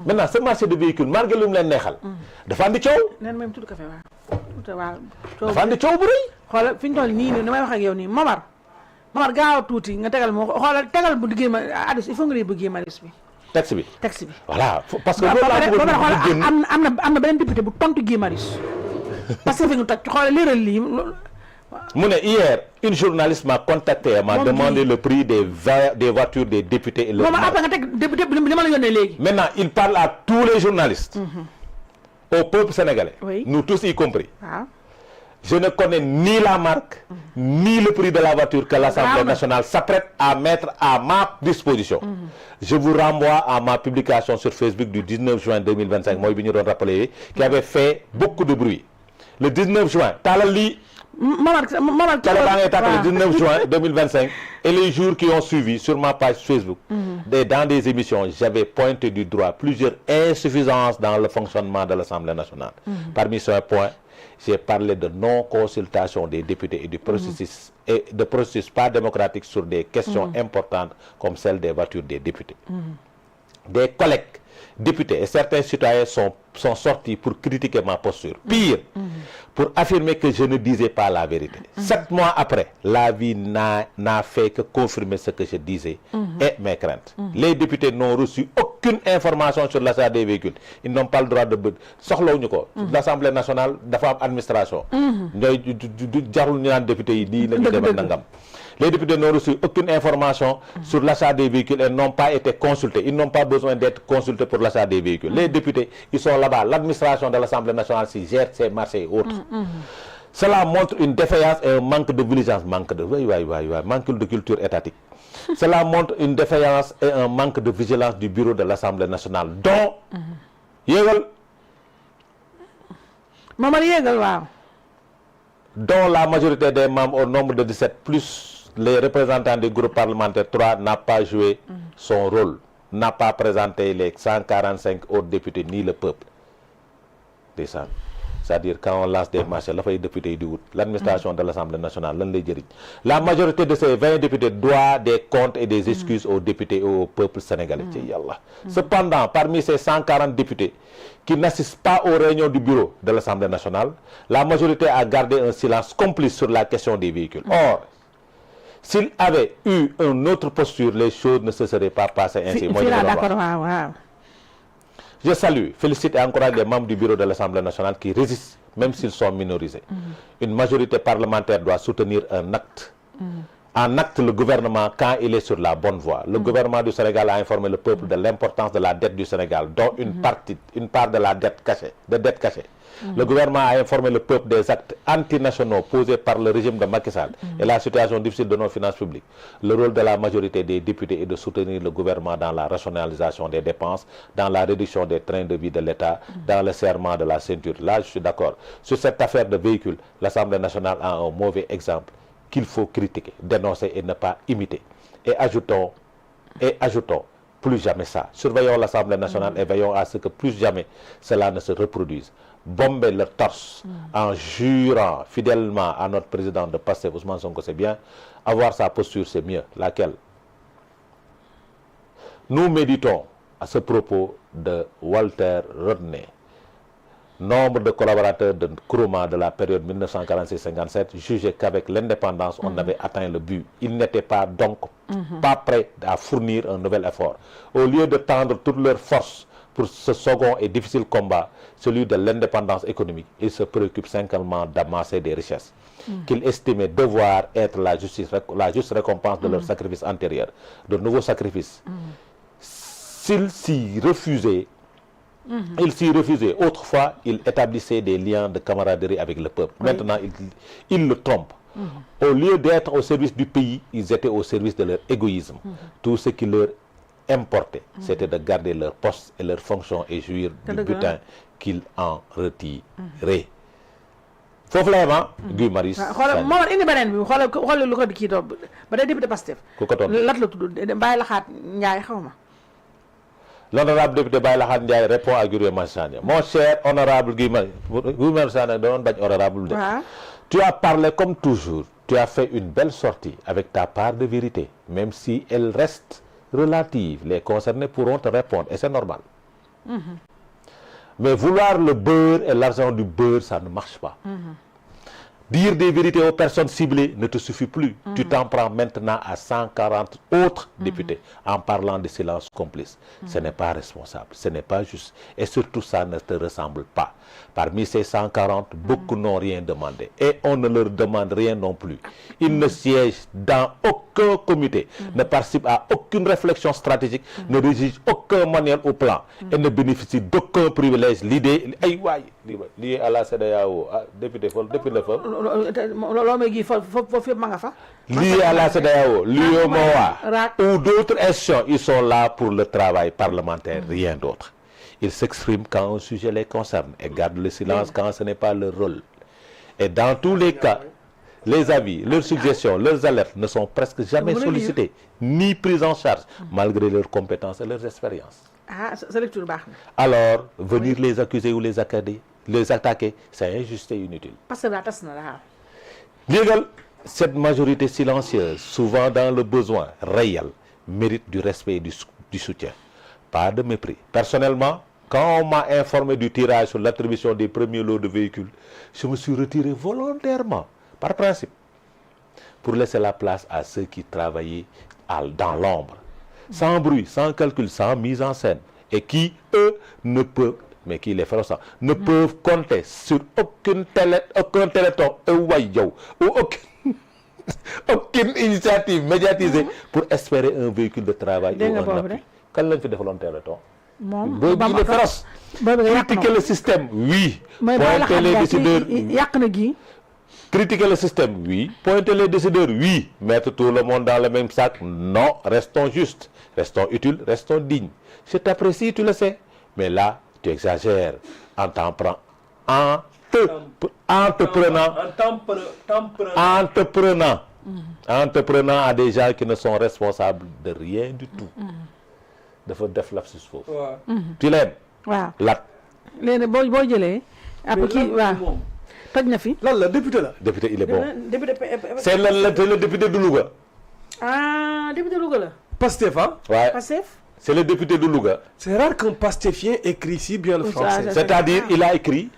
maintenant ce marché de véhicules malgré lu mu leen neexal. dafa andi coow. nee na même tudd café waaw. dafa andi coow bu rëy. xoolal fi ñu toll nii ni may wax ak yow nii Momar gaaw a tuuti nga tegal moo xoolal tegal bu Guy Marius Adus il faut nga lii bu Guy Marius bi. texte bi voilà parce que loolu laa bëgg am na beneen député bu tontu Guy Marius parce que fi nga toj xoolal liiral lii mu ne hier une journaliste m'a contacté et m'a demandé le prix des voitures des députés et leur après nga teg député li ma la yónnee léegi. maintenant il parle à tous les journalistes au peuple sénégalais nous tous y compris je ne connais ni la marque ni le prix de la voiture que l'Assemblée nationale s'apprête à mettre à ma disposition. Je vous renvoie à ma publication sur Facebook du 19 juin 2025 mooy bi ñu doon rappelé qui avait fait beaucoup de bruit le 19 juin taalal lii le 19 juin 2025 et les jours qui ont suivi sur ma page Facebook dans des émissions j'avais pointé du doigt plusieurs insuffisances dans le fonctionnement de l'Assemblée nationale. Parmi ces points j'ai parlé de non-consultation des députés et du processus et de processus pas démocratique sur des questions importantes comme celle des voitures des députés. Des collègues députés et certains citoyens sont sortis pour critiquer ma posture. Pire, pour affirmer que je ne disais pas la vérité. 7 mois après, la vie n'a fait que confirmer ce que je disais et mes craintes. Les députés n'ont reçu aucune information sur l'achat des véhicules. Ils n'ont pas le droit de soxlawuñu ko. L'Assemblée nationale dafa am administration. ñooy jarul ñu naan député yi lii la ñu dem nangam. Les députés n'ont reçu aucune information sur l'achat des véhicules et n'ont pas été consultés. Ils n'ont pas besoin d'être consultés pour l'achat des véhicules. Les députés, ils sont là-bas. L'administration de l'Assemblée nationale qui gère ces marchés et autres. Cela montre une défaillance et un manque de vigilance, manque de culture étatique. Cela montre une défaillance et un manque de vigilance du bureau de l'Assemblée nationale, dont dont la majorité des membres au nombre de 17 plus les représentants du groupe parlementaire 3 n'a pas joué son rôle, n'a pas présenté les 145 autres députés ni le peuple. C'est-à-dire quand on lance des marchés, la fay député du l'administration de l'Assemblée nationale, lan lay jëriñ. La majorité de ces 20 députés doit des comptes et des excuses aux députés et au peuple sénégalais. Cependant, parmi ces 140 députés qui n'assistent pas aux réunions du bureau de l'Assemblée nationale, la majorité a gardé un silence complice sur la question des véhicules. Or, s'il avait eu une autre posture, les choses ne se seraient pas passées ainsi. Je salue, félicite et encourage les membres du bureau de l'Assemblée nationale qui résistent, même s'ils sont minorisés. Une majorité parlementaire doit soutenir un acte. En acte le gouvernement quand il est sur la bonne voie. Le gouvernement du Sénégal a informé le peuple de l'importance de la dette du Sénégal, dont une part de la dette cachée. Le gouvernement a informé le peuple des actes antinationaux posés par le régime de Macky Sall et la situation difficile de nos finances publiques. Le rôle de la majorité des députés est de soutenir le gouvernement dans la rationalisation des dépenses, dans la réduction des trains de vie de l'État, dans le serrement de la ceinture. Là, je suis d'accord. Sur cette affaire de véhicules, l'Assemblée nationale a un mauvais exemple qu'il faut critiquer, dénoncer et ne pas imiter. Et ajoutons, plus jamais ça. Surveillons l'Assemblée nationale et veillons à ce que plus jamais cela ne se reproduise. Bomber leur torse en jurant fidèlement à notre président de Pastef, Ousmane Sonko, c'est bien. Avoir sa posture, c'est mieux. Laquelle? Nous méditons à ce propos de Walter Rodney. Nombre de collaborateurs de Nkrumah de la période 1946-57 jugeaient qu'avec l'indépendance, on avait atteint le but. Ils n'étaient pas donc pas prêts à fournir un nouvel effort. Au lieu de tendre toutes leurs forces pour ce second et difficile combat, celui de l'indépendance économique, ils se préoccupent simplement d'amasser des richesses qu'ils estimaient devoir être la juste récompense de leur sacrifice antérieur. De nouveaux sacrifices. S'ils s'y refusaient, autrefois, ils établissaient des liens de camaraderie avec le peuple. Maintenant, ils le trompent. Au lieu d'être au service du pays, ils étaient au service de leur égoïsme. Tout ce qui leur importait, c'était de garder leur poste et leur fonction et jouir du butin qu'ils en retiraient. Foofu la yema Guy Marius xoolal moo indi beneen bi xoolal lu ko kii doon ba day député Pastef ku ko toon lat la tudd Baye Laxaat Ndiaye xaw ma. L'honorable député Baye Laxaat Ndiaye répond à Guy Marius Sagna. Mon cher honorable Guy Marius Sagna doon bañ honorable de. Tu as parlé comme toujours. Tu as fait une belle sortie avec ta part de vérité. Même si elle reste relative, les concernés pourront te répondre et c'est normal. Mais vouloir le beurre et l'argent du beurre, ça ne marche pas. Dire des vérités aux personnes ciblées ne te suffit plus. Tu t'en prends maintenant à 140 autres députés en parlant de silence complice. Ce n'est pas responsable, ce n'est pas juste. Et surtout, ça ne te ressemble pas. Parmi ces 140, beaucoup n'ont rien demandé. Et on ne leur demande rien non plus. Ils ne siègent dans aucun comité, ne participent à aucune réflexion stratégique, ne rédigent aucun manuel au plan et ne bénéficient d'aucun privilège. L'idée, lié à la CEDEAO, député, depuis le fond. Lié à la CEDEAO, l'UEMOA ou d'autres institutions, ils sont là pour le travail parlementaire, rien d'autre. Ils s'expriment quand un sujet les concerne et gardent le silence quand ce n'est pas leur rôle. Et dans tous les cas, les avis, leurs suggestions, leurs alertes ne sont presque jamais sollicités, ni prises en charge, malgré leurs compétences et leurs expériences. Alors, venir les accuser ou les attaquer, c'est injuste et inutile. Cette majorité silencieuse, souvent dans le besoin réel, mérite du respect et du soutien, pas de mépris. Personnellement, quand on m'a informé du tirage sur l'attribution des premiers lots de véhicules, je me suis retiré volontairement, par principe, pour laisser la place à ceux qui travaillaient dans l'ombre, sans bruit, sans calcul, sans mise en scène, et qui, eux, ne peuvent, mais qui les feront ça, ne peuvent compter sur aucun téléthon ou aucune initiative médiatisée pour espérer un véhicule de travail ou un appui. Quand l'on fait des volontaires de temps, il est féroce. Critiquer le système, oui. Pointer les décideurs, critiquer le système, oui. Pointer les décideurs, oui. Mettre tout le monde dans le même sac, non. Restons justes, restons utiles, restons dignes. Je t'apprécie, tu le sais. Mais là, tu exagères en t'en prenant à des gens qui ne sont responsables de rien du tout. Dafa def lapsus foofu. Tu l'aimes. waaw lat. léegi boo jëlee. après kii waaw toj na fi. lan la député la. Député il est bon. député c'est le député de Louga. ah député Louga la. Pastef ah. Ouais. Pastef. C'est le député de Louga. C'est rare qu'un pastéfien écrit si bien le français. C'est-à-dire il a écrit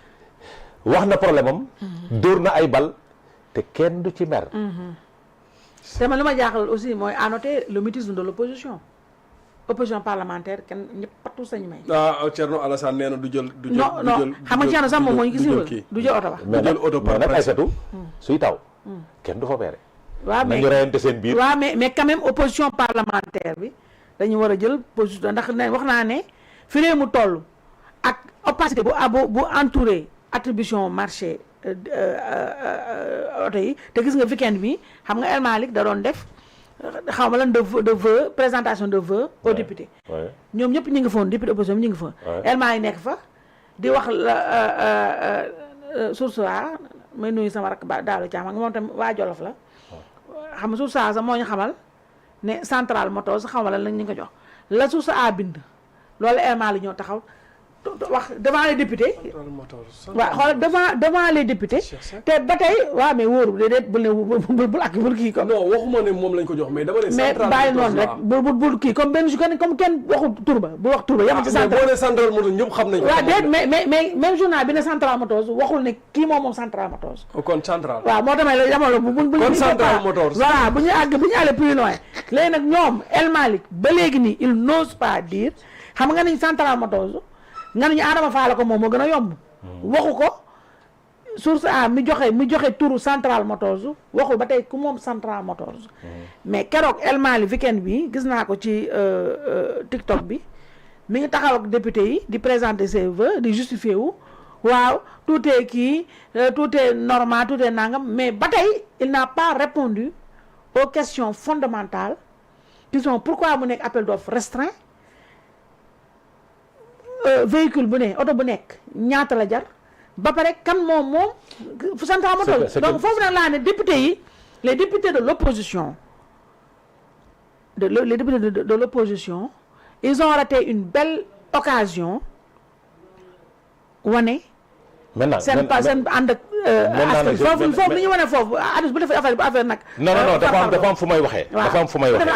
wax na problème am. dóor na ay bal te kenn du ci mer. te man li ma jaaxal aussi mooy à noter le mutisme de l'opposition. opposition parlementaire kenn ñëpp partout sañu may. Thierno Alassane nee na du jël. non xam nga Thierno sax moom moo ñu gis du jël oto ba. du jël oto par nag Aïssatou suy taw. kenn du fa beere. waaw mais nañu reyante seen biir. waaw mais quand même opposition parlementaire bi dañu war a jël position ndax ne wax naa ne fi réew mu toll ak opacité bu entouré attribution marché oto yi te gis nga weekend bi xam nga El Malick da doon def. xaw ma lan de vœux présentation de vœux aux députés. ñoom ñëpp ñu ngi foon député opposition ñu ngi fa. elment yi nekk fa di wax la source a may nuyu sama rakk ba Daalo Thiam nga moom tam waa Jolof la. xam nga source a sax moo ñu xamal ne central motors xaw ma lan lañ ñu ko jox la source a bind loolu elment li ñoo taxaw wax devant les députés. waaw xoolal devant les députés. te ba tey waaw mais wóoru déedéet bul ne bul ak bul kii comme. non waxuma ne moom lañ ko jox mais dama ne. mais bàyyi noonu rek bul kii comme benn comme kenn waxul tur ba bu wax tur ba. yam ci central mais boo nee central motos ñëpp xam nañ ko. waaw déet mais même journal bi ne central motos waxul ne kii moom central motos. kon central. waaw moo tamit la jamono bu kon central motos. voilà bu ñu àllee plus loin léegi nag ñoom El Malick ba léegi nii il n'ose pas dire xam nga nañ central motos. nga ne ñu Adama Fall ko moom moo gën a yomb. waxu ko source a mi joxe turu Central Motors waxul ba tey ku moom Central Motors. mais keroog El Malick weekend bi gis naa ko ci TikTok bi mi ngi taxaw ak député yi di présenter ses vœux di justifier wu waaw tout est kii tout est normal tout est nangam mais ba tey il n'a pas répondu aux questions fondamentales qui sont pourquoi mu nekk appel d'offres restreint. véhicule bu ne oto bu nekk ñaata la jar ba pare kan moom fu Central Motors donc foofu nag laa ne député yi les députés de l'opposition les députés de l'opposition ils ont raté une belle occasion wane seen ànd ak foofu li ñu wane foofu adus bu defee affaire nag non dafa am fu may waxee dafa am fu may waxee